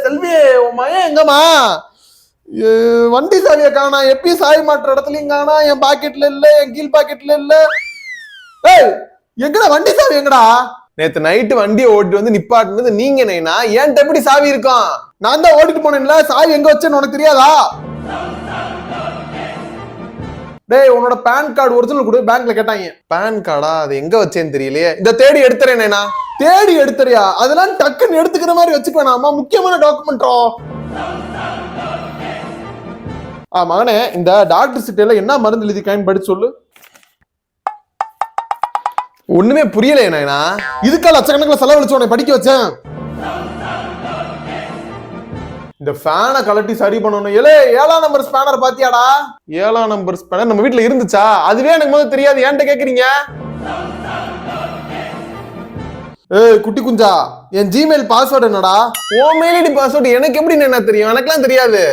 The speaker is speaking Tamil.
செல்வி, உன் மகன் எங்கம்மா? வண்டி சாவியை காணா, எப்பயும் சாவி மாட்டுற இடத்துலயும் காணா, என் பாக்கெட்ல இல்ல, என் கீழ் பாக்கெட்ல இல்ல. ஏய், எங்கடா வண்டி சாவி எங்கடா? நேத்து நைட்டு வண்டியை ஓட்டிட்டு வந்து நிப்பாட்டுனது நீங்க நைனா, ஏன்ட்ட எப்படி சாவி இருக்கும்? நான் தான் ஓட்டிட்டு போனேன்ல, சாவி எங்க வச்சேன்னு உனக்கு தெரியாதா? டேய், உன்னோட பேன் கார்டு ஒரிஜினல் கொடு, பேங்க்ல கேட்டாங்க. பேன் கார்டா? அது எங்க வச்சேன்னு தெரியலையே. இந்த தேடி எடுத்துறேன் நைனா. தேடி எடுத்துறியா? அதெல்லாம் டக்குன்னு எடுத்துக்கிற மாதிரி வச்சுக்கவேணாமா, முக்கியமான டாக்குமெண்ட்ரோ. மகனே, இந்த டாக்டர் சிட்டையில என்ன மருந்து எழுதிக்கான்னு படிச்சு சொல்லு. ஒண்ணுமே புரியல என்ன. இதுக்காக லட்சக்கணக்கில் செலவழிச்சு உன்னை படிக்க வச்சேன். இந்த ஃபேனை கலட்டி சரி பண்ணணும். 7ஆம் நம்பர் ஸ்பேனர் பாத்தியாடா? 7ஆம் நம்பர் ஸ்பேனர் நம்ம வீட்டுல இருந்துச்சா? அதுவே எனக்கு முதல்ல தெரியாது, ஏன்ட்ட கேக்குறீங்க? ஏய் குட்டி குஞ்சா, என் ஜிமெயில் பாஸ்வேர்டு என்னடா? உன் மெயில் ஐடி பாஸ்வேர்டு எனக்கு எப்படி என்ன தெரியும்? எனக்கெல்லாம் தெரியாது.